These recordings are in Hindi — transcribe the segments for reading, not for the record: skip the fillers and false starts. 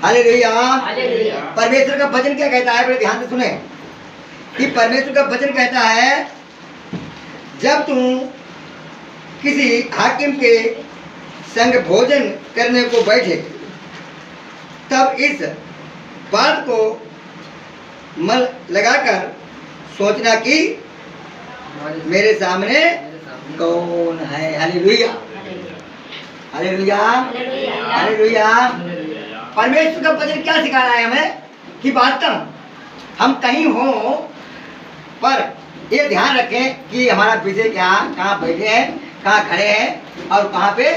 हालेलुया। परमेश्वर का वचन क्या कहता है, बड़े ध्यान से सुने कि परमेश्वर का वचन कहता है जब तुम किसी हाकिम के संग भोजन करने को बैठे तब इस बात को मन लगाकर सोचना कि मेरे सामने कौन है। Hallelujah, hallelujah, hallelujah. परमेश्वर का वचन क्या सिखा रहा है हमें कि वास्तव हम कहीं हो पर ये ध्यान रखें कि हमारा विषय क्या, कहाँ बैठे हैं, कहाँ खड़े हैं और कहाँ पे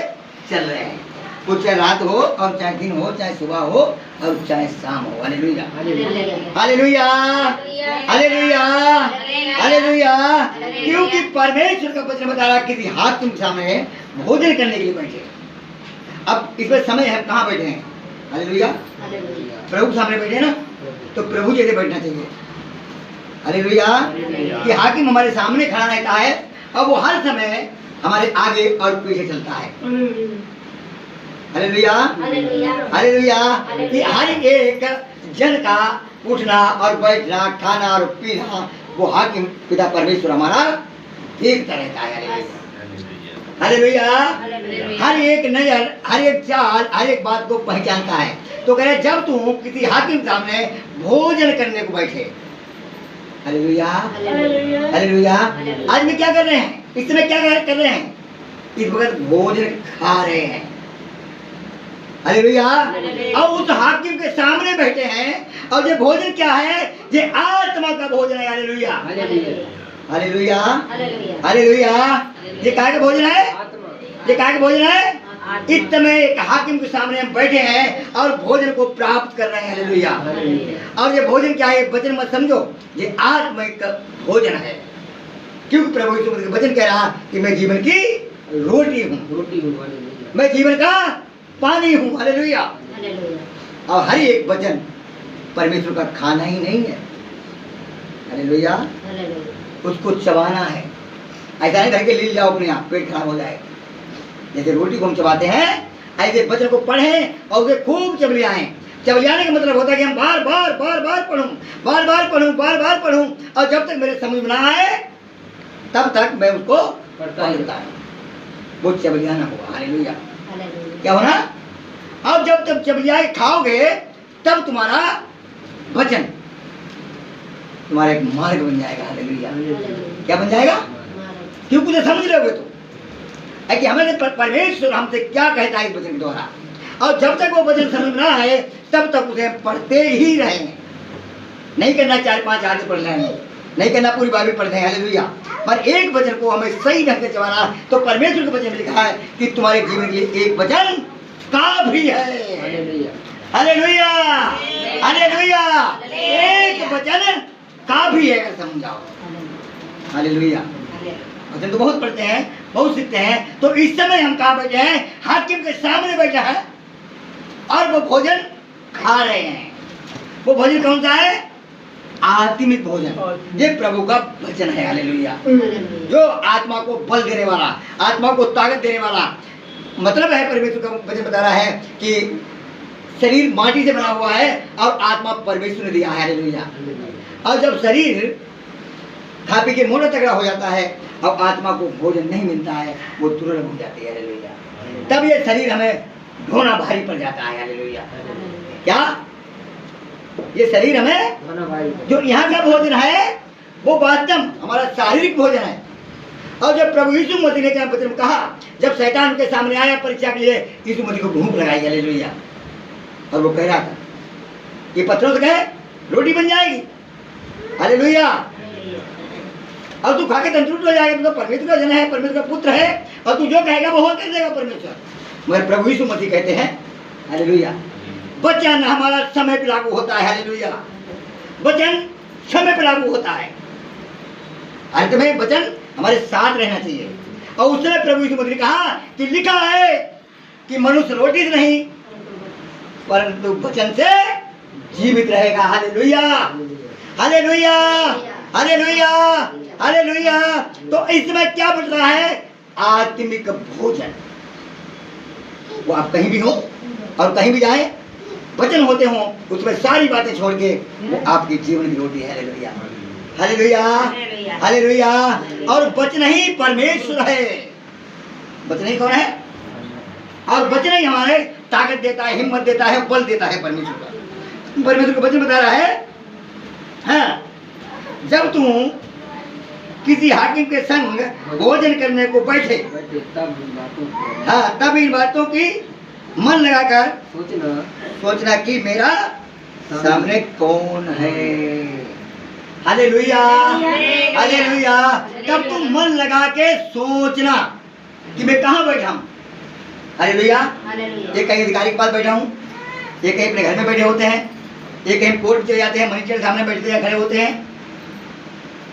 चल रहे हैं। वो चाहे रात हो और चाहे दिन हो, चाहे सुबह हो और चाहे शाम हो। Hallelujah, hallelujah, hallelujah, hallelujah. क्योंकि परमेश्वर का वचन बता रहा किसी हाकिम के सामने भोजन करने के लिए बैठे। अब इसमें समय है कहाँ बैठे हैं। हालेलुया, प्रभु के सामने बैठे ना, तो प्रभु जैसे बैठना चाहिए। हालेलुया, कि हाकिम हमारे सामने खड़ा रहता है और वो हर समय हमारे आगे और पीछे चलता है। Hallelujah, hallelujah. कि हर एक जन का उठना और बैठना, खाना और पीना वो हाकिम पिता परमेश्वर हमारा देखता रहता है। हालेलुया, हर एक नजर, हर एक चाल, हर एक बात को पहचानता है। तो कह रहे जब तुम किसी हाकिम सामने भोजन करने को बैठे। Hallelujah, hallelujah. आज में क्या कर रहे हैं, इस समय क्या कर रहे हैं, इस वक्त भोजन खा रहे हैं। हालेलुया। और उस हाकिम के सामने बैठे हैं और ये भोजन क्या है, ये आत्मा का भोजन है। Hallelujah, hallelujah, hallelujah. ये काय का भोजन है, ये काय का भोजन है। इस समय एक हाकिम के सामने हम बैठे हैं और भोजन को प्राप्त कर रहे हैं। हालेलुया। और ये भोजन क्या है, वचन मत समझो, ये आत्मा का भोजन है। क्योंकि प्रभु यीशु मसीह वचन कह रहा कि मैं जीवन की रोटी हूँ, मैं जीवन का पानी हूँ। हालेलुया। और हर एक वचन परमेश्वर का खाना ही नहीं है। हालेलुया, उसको चबाना है। ऐसा नहीं करके ले जाओ अपने आप, पेट खराब हो जाए। जैसे रोटी को हम चबाते हैं, ऐसे वचन को पढ़ें और उसे खूब चबलियाएं। चबलियाने का मतलब होता है कि हम बार बार बार बार पढ़ूं, बार बार पढ़ूं, बार बार पढ़ूं, और जब तक मेरे समझ में ना आए तब तक मैं उसको पढ़ता हूं। वो चबलियाना होगा। हालेलुया, क्या होना। अब जब तक चबलियाए खाओगे तब तुम्हारा वचन तुम्हारा एक मार्ग बन जाएगा। हालेलुया, क्या बन जाएगा, क्योंकि उसे समझ लोगे तो कि हमें परमेश्वर हमसे क्या कहता है इस वचन के द्वारा। और जब तक वो वचन समझ ना आए तब तक उसे पढ़ते ही रहें। नहीं करना 4-5 आयत पढ़ लें, नहीं करना पूरी बाइबल पढ़ लें। हालेलुया। पर एक वचन को हमें सही ढंग से चबाना। तो परमेश्वर के वचन में लिखा है कि तुम्हारे जीवन के लिए एक वचन का भी है। Hallelujah, hallelujah. एक वचन का भी है, अगर समझाओ। हालेलुया। वचन तो बहुत पढ़ते हैं, बहुत सीखते हैं। तो इस समय हम कहाँ बैठे हैं, हाकिम के सामने बैठा है और वो भोजन खा रहे हैं। वो भोजन कौन सा है, आत्मिक भोजन। ये प्रभु का वचन है। हालेलुया, जो आत्मा को बल देने वाला, आत्मा को ताकत देने वाला। मतलब है परमेश्वर का वचन बता रहा है कि शरीर माटी से बना हुआ है और आत्मा परमेश्वर ने दिया है। हालेलुया। और जब शरीर खा पी के मोटा तगड़ा हो जाता है और आत्मा को भोजन नहीं मिलता है, वो तुरंत हो जाती है। हालेलुया। तब ये शरीर हमें ढोना भारी पड़ जाता है। हालेलुया। क्या ये शरीर हमें, जो यहाँ का भोजन है वो वास्तव हमारा शारीरिक भोजन है। और जब प्रभु यीशु मसीह ने वचन में कहा, जब शैतान उनके सामने आया परीक्षा के लिए, यीशु मसीह को भूख लगाई। हालेलुया। और वो कह रहा था ये पत्थरों से कहे रोटी बन जाएगी। हालेलुया। और तू खा के तंदुरुस्त हो जाएगा, तू तो परमेश्वर का जन है, परमेश्वर का पुत्र है, और तू जो कहेगा वो हो कर देगा परमेश्वर। मगर प्रभु यीशु मसीह कहते हैं, हालेलुया, वचन हमारा समय पे लागू होता है। हालेलुया। वचन समय पे लागू होता है। अंत में वचन हमारे साथ रहना चाहिए। और उसने प्रभु यीशु मसीह ने कहा कि लिखा है कि मनुष्य रोटी से नहीं परंतु वचन से जीवित रहेगा। Hallelujah, hallelujah, hallelujah, hallelujah. तो इसमें क्या बन रहा है, आत्मिक भोजन। वो आप कहीं भी हो और कहीं भी जाए, वचन होते हों उसमें सारी बातें छोड़ के वो आपके जीवन की रोटी है। Hallelujah, hallelujah, hallelujah. और वचन ही परमेश्वर है। वचन ही कौन है? और वचन ही हमारे ताकत देता है, हिम्मत देता है, बल देता है। परमेश्वर का, परमेश्वर का वचन बता रहा है, हाँ, जब तुम किसी हाकिम के संग भोजन करने को बैठे, हाँ, तब इन बातों की मन लगाकर सोचना कि मेरा सामने कौन है। Hallelujah, hallelujah. तब तुम मन लगा के सोचना कि मैं कहाँ बैठा हूँ। हालेलुया। ये कहीं अधिकारी के पास बैठा हूँ, ये कहीं अपने घर में बैठे होते हैं, ये कहीं कोर्ट चले जाते हैं, मजिस्ट्रेट सामने बैठते हैं, खड़े होते हैं।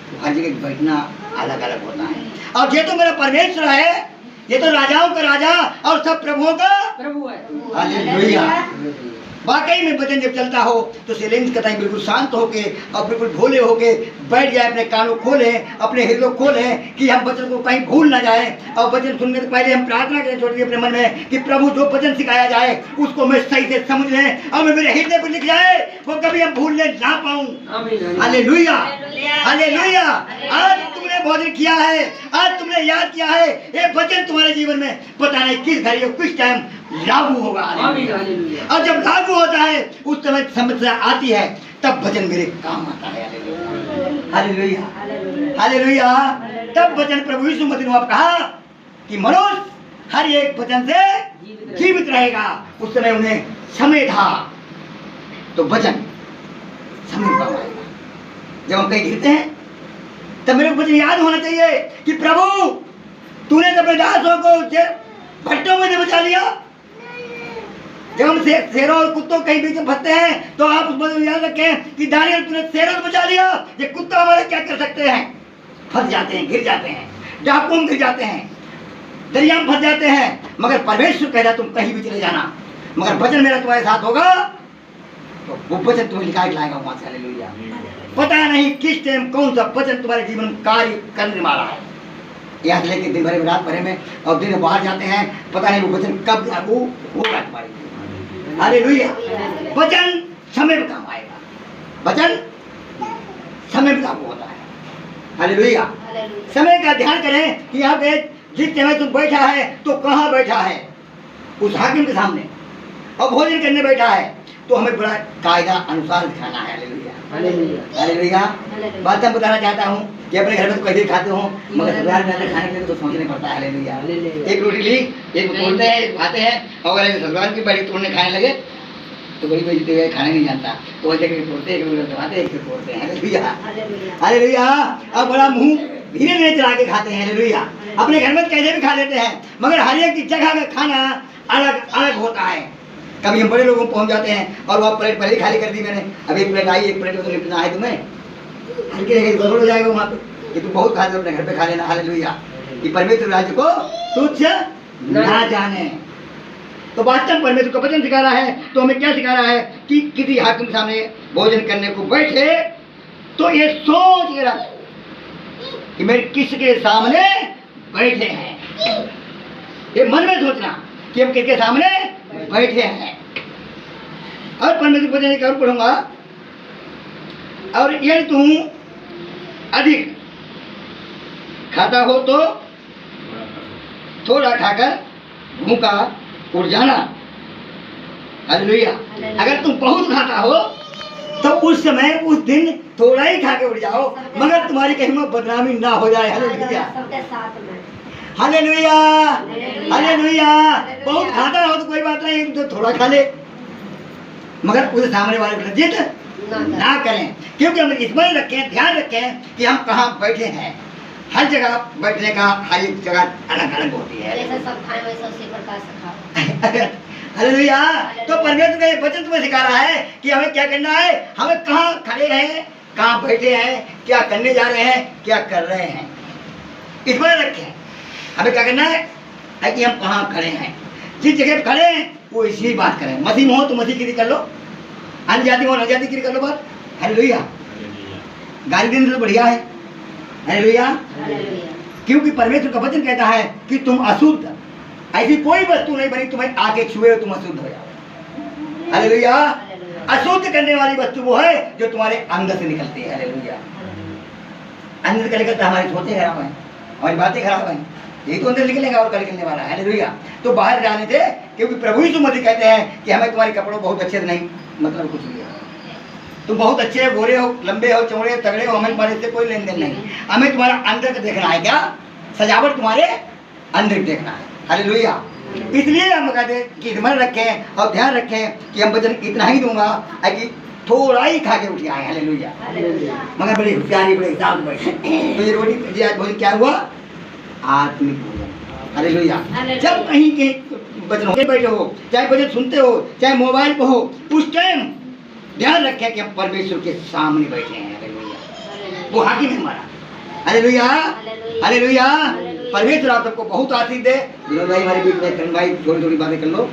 तो हर जगह बैठना अलग अलग होता है। और ये तो मेरा परमेश्वर है, ये तो राजाओं का राजा और सब प्रभुओं का प्रभु है। हालेलुया। वाकई में वचन जब चलता हो तो सिलेंस कहता है बिल्कुल शांत होके और बिल्कुल भोले होके बैठ जाए, अपने कानों खोले, अपने हृदय खोले कि हम वचन को कहीं भूल ना जाए। और वचन सुनने से पहले हम प्रार्थना करें छोड़ अपने मन में कि प्रभु जो वचन सिखाया जाए उसको मैं सही से समझ लें और मैं मेरे हृदय पर लिख जाए, वो कभी हम भूलने ना पाऊं। Hallelujah, hallelujah. आज तुमने भोजन किया है, आज तुमने याद किया है, ये वचन तुम्हारे जीवन में पता नहीं किस घड़ी किस टाइम लागू होगा। और जब लागू होता है उस समय समस्या आती है, तब वचन मेरे काम आता है। Hallelujah, hallelujah. तब वचन प्रभु यीशु मसीह ने कहा कि मनुष्य हर एक वचन से जीवित रहेगा। उस समय उन्हें समय था, तो वचन समय काम आएगा। जब हम कहीं गिरते हैं तब मेरे को वचन याद होना चाहिए कि प्रभु तूने तो अपने दासों को भट्टों में से बचा लिया। जब हम शेरों और कुत्तों कहीं बीच में फंसते हैं तो आप उस बात को याद रखें कि दानियल तूने शेरों से बचा लिया, ये कुत्ता हमारे क्या कर सकते हैं? फंस जाते हैं, गिर जाते हैं, डाकुओं में गिर जाते हैं, दरिया में फंस जाते हैं। मगर परमेश्वर कह रहा तुम कहीं भी चले जाना, मगर वचन मेरा तुम्हारे साथ होगा, तो वो वचन तुम्हें निकाल लाएगा वहां से। हालेलुया। पता नहीं किस टाइम कौन सा वचन तुम्हारे जीवन में कार्य करने वाला है। याद लेके दिन भर में, रात भर में और दिन बाहर जाते हैं, पता नहीं वो वचन कब लागू होगा तुम्हारे जीवन। हालेलुया। वचन समय में काम आएगा, वचन समय में लागू होता है। हालेलुया। समय का ध्यान करें कि यहाँ पे जिस समय तुम बैठा है तो कहाँ बैठा है? उस हाकिम के सामने, और भोजन करने बैठा है तो हमें बड़ा कायदा अनुसार खाना है। Hallelujah, hallelujah. बात मैं बताना चाहता हूँ कि अपने घर में तो कहीं खाते हो, मगर ससुराल में खाने के लिए तो सोचने पड़ता है। हालेलुया। एक रोटी ली, एक तोड़ते हैं, खाते हैं, और अगर ससुराल की बड़ी तोड़ने खाने लगे तो बड़ी बड़ी हुए खाने नहीं जानता, तो वैसे तोड़ते, एक खाते, एक तोड़ते हैं। Hallelujah, hallelujah. और बड़ा मुंह धीरे धीरे चला के खाते हैं। हालेलुया। अपने घर में कैसे भी खा लेते हैं, मगर हर एक की जगह का खाना अलग अलग होता है। कभी हम बड़े लोगों को पहुंच जाते हैं और वह प्लेट पहले खाली कर दी मैंने, अब एक प्लेट आई, एक प्लेट में तो निपटना है तुम्हें, हल्के हल्के गड़बड़ हो जाएगा वहाँ पे कि तुम बहुत खाते हो, अपने घर पे खा लेना। हालेलुया। कि परमेश्वर राज्य को तुच्छ ना जाने। तो वास्तव परमेश्वर का वचन सिखा रहा है, तो हमें क्या सिखा रहा है कि किसी हाकिम के सामने भोजन करने को बैठे तो ये सोच के रख कि मेरे किसके सामने बैठे हैं। ये मन में सोचना कि हम किसके सामने बैठे हैं। और परमेश्वर को वचन और पढ़ूंगा, और यदि तुम अधिक खाता हो तो थोड़ा खाकर भूखा उड़ जाना। हालेलुया। अगर तुम बहुत खाता हो तो उस समय उस दिन थोड़ा ही खा के उड़ जाओ, मगर तुम्हारी कहीं में बदनामी ना हो जाए। Hallelujah, hallelujah, hallelujah. बहुत खाता हो तो कोई बात नहीं, तो थोड़ा खा ले, मगर उस सामने वाले को जिद ना करें, क्योंकि हम इसमें रखें, ध्यान रखें कि हम कहाँ बैठे हैं। हर जगह बैठने का हर एक जगह अलग अलग होती है। हालेलुया। तो परमेश्वर का ये वचन तुम्हें सिखा रहा है कि हमें क्या करना है, हमें कहाँ खड़े हैं, कहाँ बैठे हैं, क्या करने जा रहे हैं, क्या कर रहे हैं, इसमें रखें। हमें क्या करना है कि हम कहाँ खड़े हैं, जिस जगह खड़े हैं वो इसी बात करें। मसीह में हो तो मसीह की कर लो, अन्य जाति में हो अन्य जाति की कर लो बात। हालेलुया। गाली देने से बढ़िया है। हालेलुया। क्योंकि परमेश्वर का वचन कहता है कि तुम अशुद्ध, ऐसी कोई वस्तु नहीं बनी तुम्हें आगे छुए हो तुम अशुद्ध हो जाओ। हालेलुया। अशुद्ध करने वाली वस्तु वो है जो तुम्हारे अंदर से निकलती है। हालेलुया। अंदर का निकलता हमारी सोचें खराब है, हमारी बातें खराब है, यही तो अंदर निकलेगा और कल निकलने वाला है। हालेलुया। तो बाहर जाने थे, क्योंकि प्रभु यीशु मसीह कहते हैं कि हमें तुम्हारे कपड़ों बहुत अच्छे से नहीं मतलब कुछ नहीं है, तुम बहुत अच्छे हो, गोरे हो, लंबे हो, चौड़े हो, तगड़े हो, हमें तुम्हारे से कोई लेन देन नहीं। हमें तुम्हारा अंदर का देखना है। क्या सजावट तुम्हारे अंदर देखना है। हालेलुया। इसलिए हम कहते हैं कि स्मरण रखें और ध्यान रखें कि हम वचन इतना ही दूंगा कि थोड़ा ही खा के उठ आए। हालेलुया। मगर बड़ी होशियारी, बड़े हिसाब से बैठे। तो ये रोटी आज भोजन क्या हुआ? आत्मिक भोजन। हालेलुया। जब कहीं के वचन होके बैठे हो, चाहे वचन सुनते हो, चाहे मोबाइल पे हो, उस टाइम ध्यान रखें कि हम परमेश्वर के सामने बैठे हैं। हालेलुया। वो हाकिम है हमारा। हालेलुया। हालेलुया। परमेश्वर आप सबको बहुत आशीष दे। विनोद भाई हमारे बीच में, करण भाई थोड़ी थोड़ी बातें कर लो।